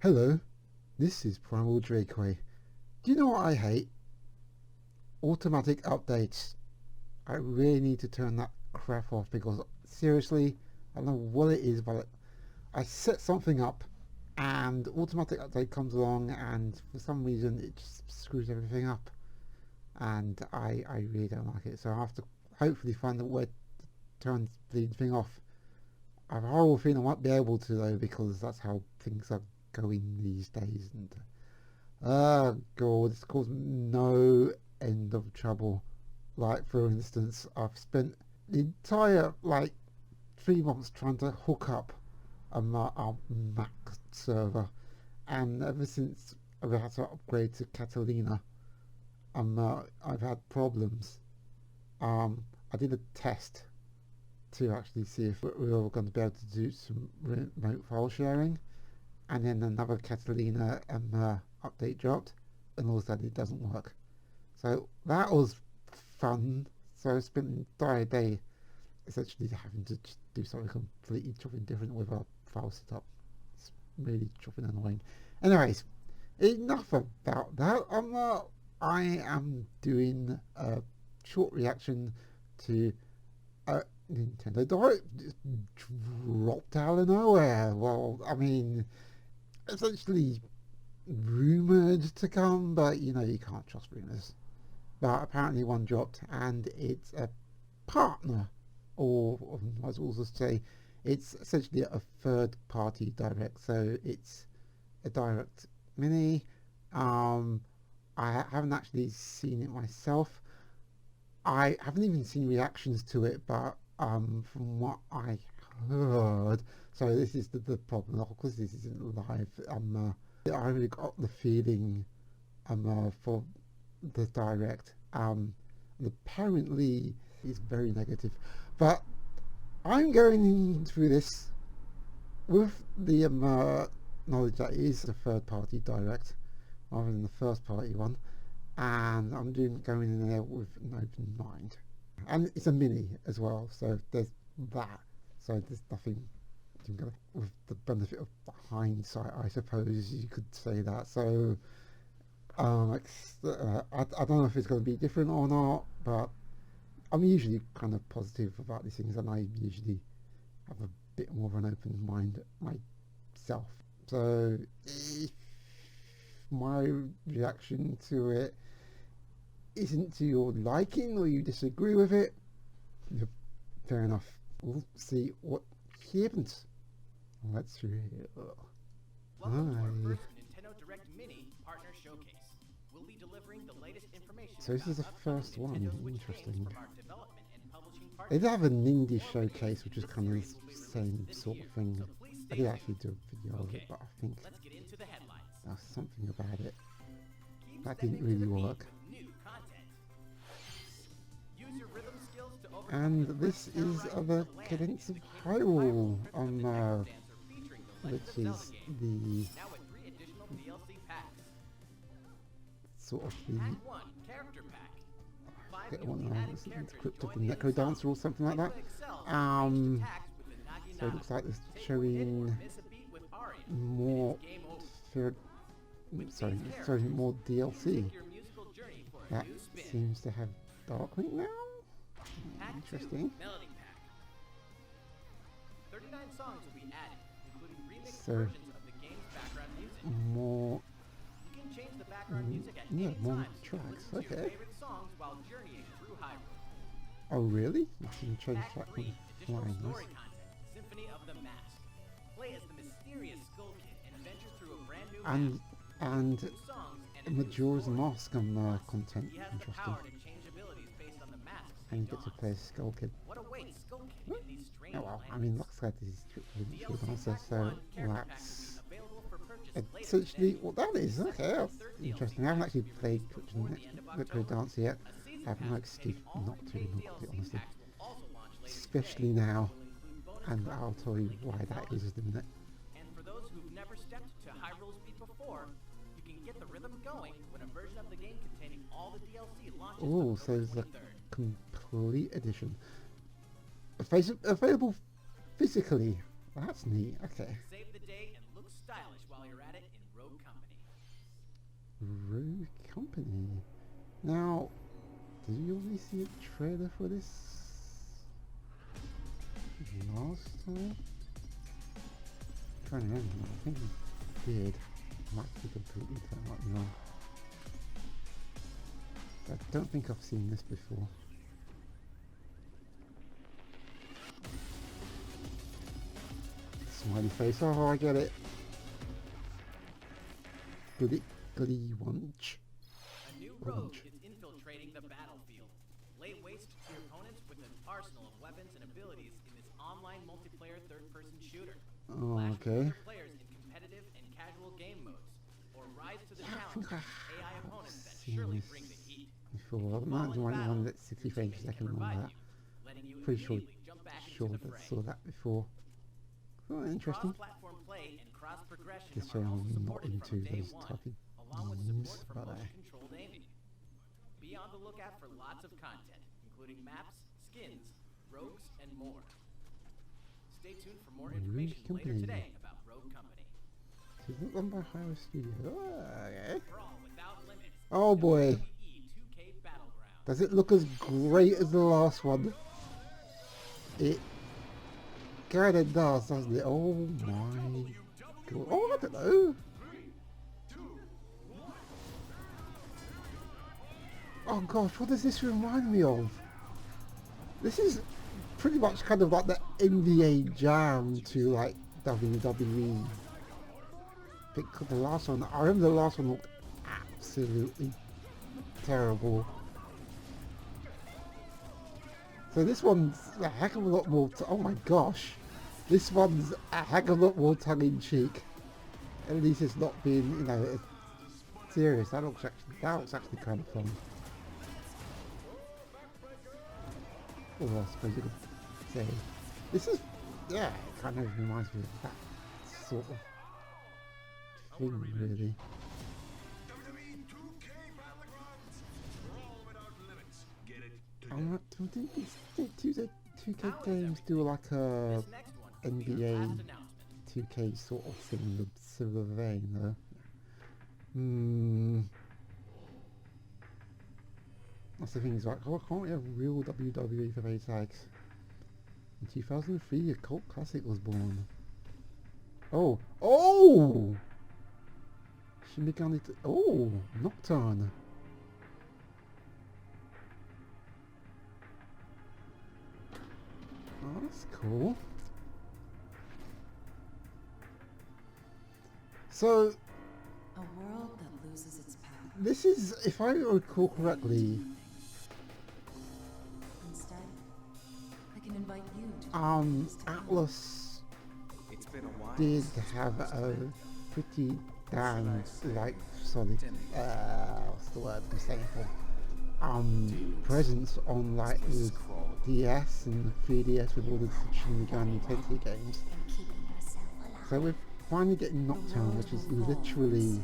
Hello, this is Primal Drakeway. Do you know what I hate? Automatic updates. I really need to turn that crap off because seriously, I don't know what it is, but I set something up and automatic update comes along and for some reason it just screws everything up. And I really don't like it, so I have to hopefully find a way to turn the thing off. I have a horrible feeling I won't be able to though, because that's how things are going these days, and oh god, it's caused no end of trouble. Like for instance, I've spent the entire 3 months trying to hook up a Mac server, and ever since I've had to upgrade to Catalina, I've had problems. I did a test to actually see if we were going to be able to do some remote file sharing, and then another Catalina update dropped, and all of a sudden it doesn't work. So that was fun. So I spent the entire day essentially having to just do something completely chopping different with our file setup. It's really chopping annoying. Anyways, enough about that. I am doing a short reaction to Nintendo Direct just dropped out of nowhere. Well, I mean, essentially rumoured to come, but you know you can't trust rumours. But apparently one dropped, and it's a partner, or I was also say it's essentially a third-party direct. So it's a direct mini. I haven't actually seen it myself. I haven't even seen reactions to it, but from what I heard, so this is the problem, of course this isn't live. I really got the feeling for the direct, and apparently it's very negative, but I'm going through this with the knowledge that it is a third party direct rather than the first party one, and I'm going in there with an open mind. And it's a mini as well, so there's that. So there's nothing with the benefit of hindsight, I suppose you could say that. So I don't know if it's going to be different or not, but I'm usually kind of positive about these things, and I usually have a bit more of an open mind myself. So if my reaction to it isn't to your liking, or you disagree with it, fair enough. We'll see what happens. Let's see. Welcome to our first Nintendo Direct Mini Partner Showcase. We'll be delivering the latest information. So this is the first one. Interesting. They They did have an indie showcase, which is kind of the same sort of thing. I did actually do a video of it, but I think there was something about it that didn't really work. And this is the Cadence of Hyrule, which is the sort of the Crypt of the Necro Dancer or something like that. So it looks like it's showing more more DLC. That seems to have Darkwing now. Interesting. 39 songs will be added, including remixed So versions of the game's background music. more, You can change the background music at yeah, any more time to tracks. listen to your Okay. favorite songs while journeying through Hyrule. Oh really? You can change Act track 3, from additional flying. story content, Symphony of the Mask. Play as the mysterious Skull Kid and adventure through a brand new And map, new songs, and a new Majora's story. Mask content. He has the Interesting. power to change abilities based on the masks And you he get to dons. play Skull Kid. What awaits Skull Kid in these strange Oh well, I lands? mean, like I said, this is strictly DLC dancer, Pack so 1 character pack that's will be available for purchase later essentially today. what that is. Okay, that's interesting. I haven't actually played Crypt of the Necro Dancer yet. I have no excuse not to, honestly. Especially now, and I'll tell you why that is in a minute. And for those who've never stepped to Hyrule's beat before, you can get the rhythm going when a version of the game containing all the DLC launches Oh, on so October there's a 23rd. complete edition. Available physically. That's neat. Okay. Save the day and look stylish while you're you're at it in Rogue Company. Rogue Company. Now, did you already see a trailer for this last time? I'm trying to remember. I think we did. I might be completely wrong. I don't think I've seen this before. Smiley face. Oh, I get it. Goody Wunch. A new rogue is infiltrating the battlefield. Lay waste to your opponents with an arsenal of weapons and abilities in this online multiplayer third-person shooter. Oh, Clash with okay. other players in competitive and casual game modes, or rise to the challenge of AI opponents that surely bring the heat. Before the Fall mountain in one battle, that's 60 your frames a teammates can second and all revive that. you, letting you Pretty sure immediately jump back into the that fray. saw that before. Oh, interesting. Cross-platform play and cross-progression This are way also I'm not supported from into day those one, type of along with games, support for but motion-controlled aiming. Be on the lookout for lots of content, including maps, skins, rogues, and more. Stay tuned for more Rogue information later Company. today about Rogue Company. Is it done by Hyrule Studio? Oh, okay. Brawl without limits. Oh boy. WWE 2K Battlegrounds. Does it look as great as the last one? It kinda does, doesn't it? Oh my god. Oh, I don't know. Oh gosh, what does this remind me of? This is pretty much kind of like the NBA Jam to like WWE. Because the last one, I remember the last one looked absolutely terrible. So this one's a heck of a lot more, oh my gosh. This one's a heck of a lot more tongue-in-cheek. At least it's not being, you know, serious. That looks actually kind of fun. Oh, I suppose you could say. This is, yeah, it kind of reminds me of that sort of thing, really. I don't think these 2K games do like a This next one will be your NBA last announcement. 2K sort of thing in the similar vein, though. That's the thing, is like, oh, can't we have real WWE for base tags? In 2003, a cult classic was born. Oh! Oh! Shin Megami oh! Nocturne! Oh, that's cool. So, A world that loses its power. this is, if I recall correctly, Instead, I can invite you to Atlas It's been a while. did have a pretty damn, like, solid, what's the word I'm saying for? Presence on, like, the DS and 3DS with all the Shin Megami Tensei games. So we're finally getting Nocturne, which is literally,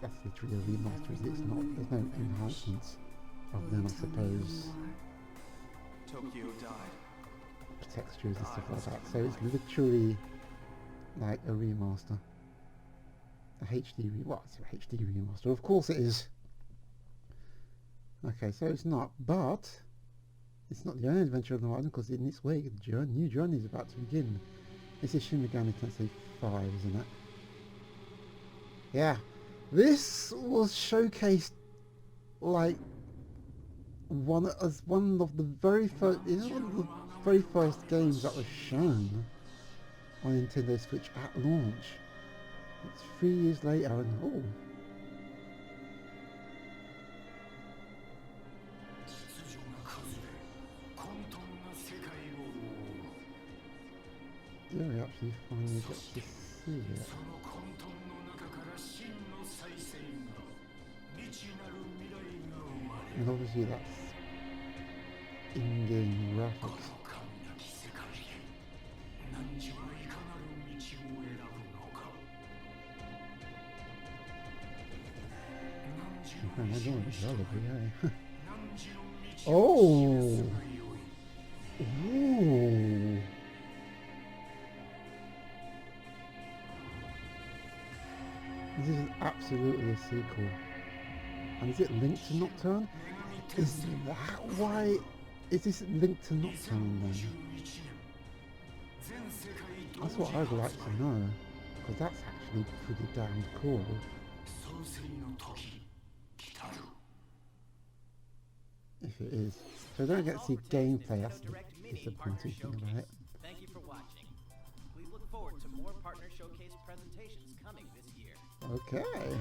that's literally a remaster, it's not, there's no enhancements of them, I suppose, Tokyo died. textures and stuff like that. So it's literally like a remaster. A HD, well, it's a HD remaster, of course it is. Okay, so it's not, but it's not the only adventure of the island, because in its wake, a new journey is about to begin. This is Shin Megami Tensei 5, isn't it? Yeah, this was showcased like one of the very first, one of the very first games that was shown on Nintendo Switch at launch. It's 3 years later, and oh. Yeah, we actually finally get to see it. And obviously that's in-game graphics. I don't know, yeah. Oh! Ooh! This is absolutely a sequel. And is it linked to Nocturne? Is that why? Is this linked to Nocturne then? That's what I'd like to know, because that's actually pretty damn cool. If it is. So I don't get to see gameplay, that's the disappointing thing about it. Thank you for watching. Please look forward to more partner showcase presentations coming this year. Okay.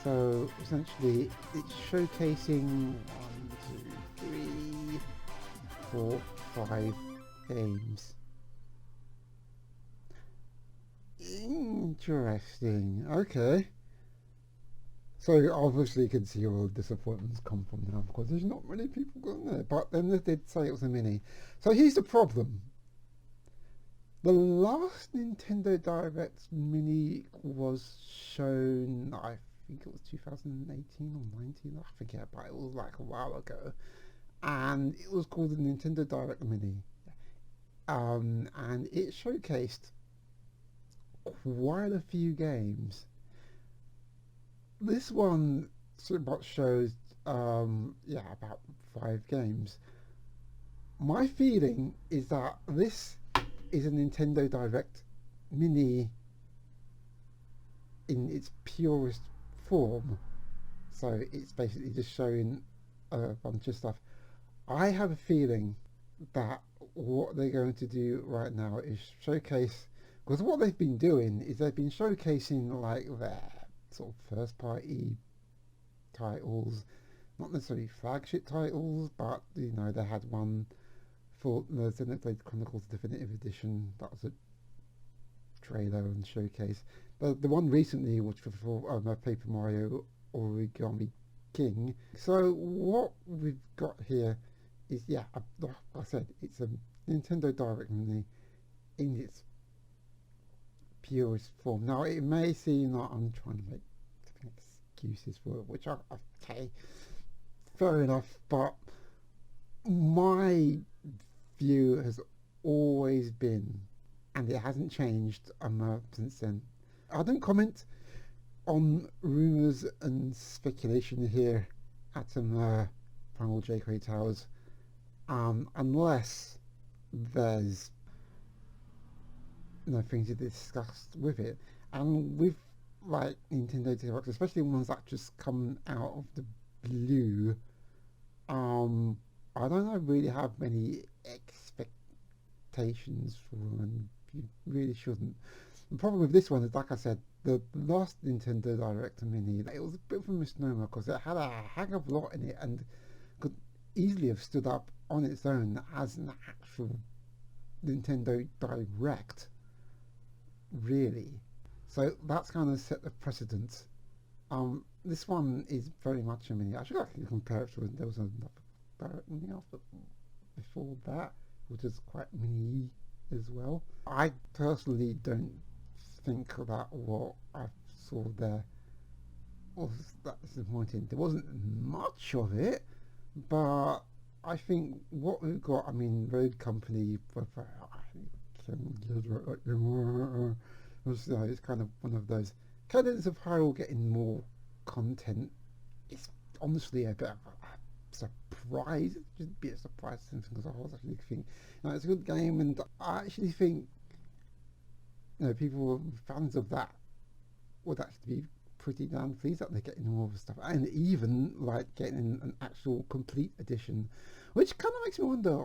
So essentially it's showcasing 1, 2, 3, 4, 5 games. Interesting. Okay. So obviously you can see all the disappointments come from now because there's not many people going there. But then they did say it was a mini. So here's the problem. The last Nintendo Direct mini was shown, I think it was 2018 or 19, I forget, but it was like a while ago. And it was called the Nintendo Direct Mini. And it showcased quite a few games. This one shows, about 5 games. My feeling is that this is a Nintendo Direct Mini in its purest form. So it's basically just showing a bunch of stuff. I have a feeling that what they're going to do right now is showcase, because what they've been doing is they've been showcasing like their sort of first party titles, not necessarily flagship titles, but you know, they had one for the Xenoblade Chronicles Definitive Edition. That was a trailer and showcase. But the one recently, which was for Paper Mario Origami King. So what we've got here is, like I said, it's a Nintendo Direct Mini in its purest form. Now it may seem like I'm trying to make excuses for it, which okay, fair enough, but my view has always been, and it hasn't changed since then. I don't comment on rumours and speculation here at Primal J.K. Towers, unless there's things to discuss with it. And with like Nintendo Directs, especially ones that just come out of the blue, I don't really have many expectations for them, and you really shouldn't. The problem with this one is, like I said, the last Nintendo Direct Mini, it was a bit of a misnomer because it had a heck of a lot in it and could easily have stood up on its own as an actual Nintendo Direct, really. So that's kind of set the precedent. This one is very much a mini. Actually, I can compare it to, there was another Direct Mini after before that, which is quite mini as well. I personally don't think that what I saw there was that disappointing. There wasn't much of it, but I think what we've got, I mean, Road Company, it's kind of one of those. Cadence of Hyrule getting more content is honestly a bit of a surprise. Just a bit of surprise because I was actually thinking, it's a good game, and I actually think people fans of that would actually be pretty damn pleased that they're getting more of the stuff, and even like getting an actual complete edition, which kind of makes me wonder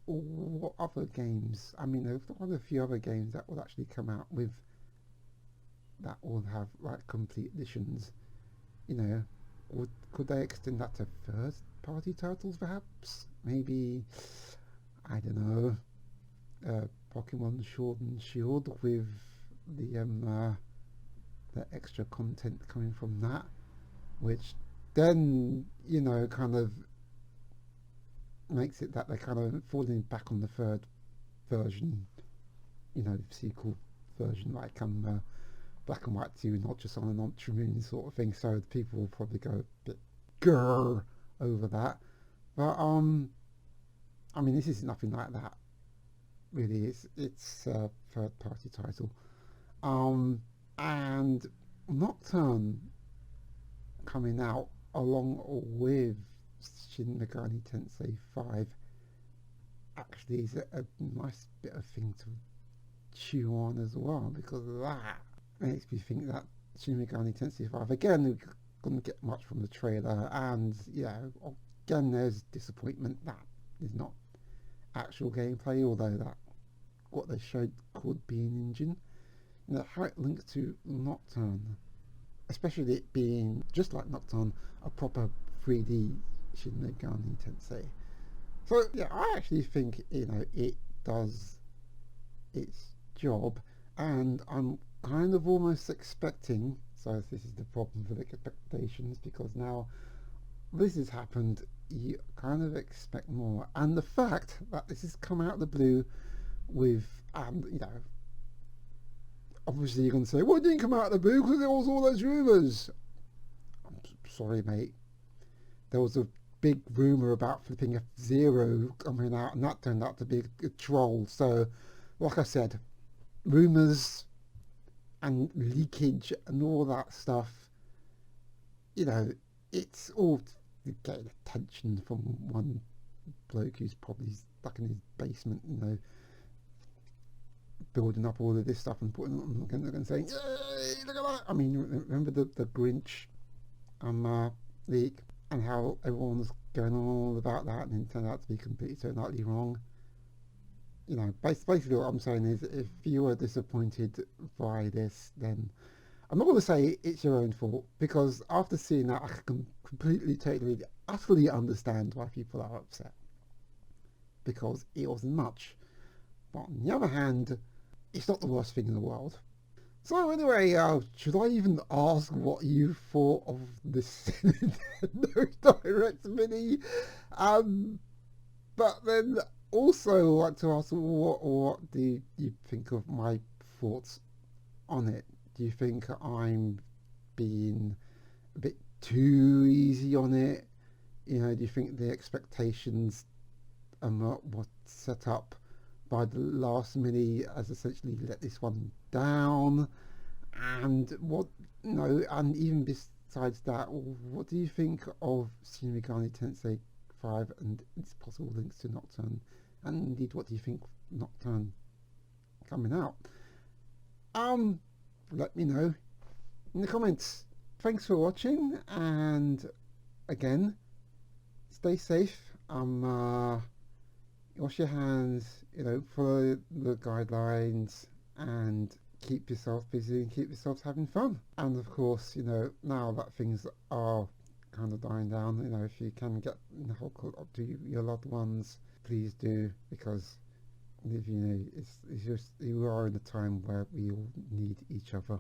what other games. I mean, there's quite a few other games that would actually come out with that will have like complete editions. Could they extend that to first party titles perhaps? Maybe, I don't know, Pokemon Sword and Shield with the extra content coming from that, which then kind of makes it that they're kind of falling back on the third version, sequel version, like Black and White 2, not just on an Ultra Moon sort of thing. So people will probably go a bit grrr over that. But I mean, this is nothing like that. really. It's a third party title. And Nocturne coming out along with Shin Megami Tensei 5 actually is a nice bit of thing to chew on as well, because that makes me think that Shin Megami Tensei 5, again, we couldn't get much from the trailer, and yeah, again there's disappointment that is not actual gameplay, although that what they showed could be an engine. You know, how it links to Nocturne, especially it being, just like Nocturne, a proper 3D Shin Megami Tensei. So yeah, I actually think, you know, it does its job, and I'm kind of almost expecting, so this is the problem with expectations, because now this has happened, you kind of expect more, and the fact that this has come out of the blue with, you know, obviously you're going to say, well, it didn't come out of the blue because there was all those rumours. I'm sorry, mate. There was a big rumour about flipping F-Zero coming out, and that turned out to be a troll. So, like I said, rumours and leakage and all that stuff, you know, it's all getting attention from one bloke who's probably stuck in his basement, you know, building up all of this stuff and putting it on and saying, yay, look at that. I mean, remember the Grinch leak, and how everyone was going on all about that, and it turned out to be completely so utterly wrong. You know, basically what I'm saying is, if you were disappointed by this, then I'm not going to say it's your own fault, because after seeing that, I can completely, totally, utterly understand why people are upset, because it wasn't much. But on the other hand, it's not the worst thing in the world. So anyway, should I even ask what you thought of this Nintendo Direct Mini? But then also I'd like to ask, what do you think of my thoughts on it? Do you think I'm being a bit too easy on it? You know, do you think the expectations were set up by the last Mini has essentially let this one down? And what, you know, and even besides that, what do you think of Shin Megami Tensei 5 and its possible links to Nocturne? And indeed, what do you think of Nocturne coming out? Let me know in the comments. Thanks for watching, and again, stay safe. Wash your hands, you know, follow the guidelines, and keep yourself busy and keep yourselves having fun. And of course, you know, now that things are kind of dying down, you know, if you can get hooked up to your loved ones, please do, because if you know, it's just, you are in a time where we all need each other,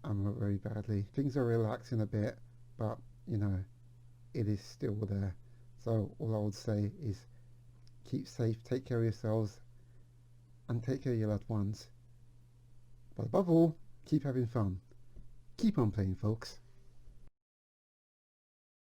and very badly. Things are relaxing a bit, but you know, it is still there. So all I would say is, keep safe, take care of yourselves, and take care of your loved ones. But above all, keep having fun. Keep on playing, folks.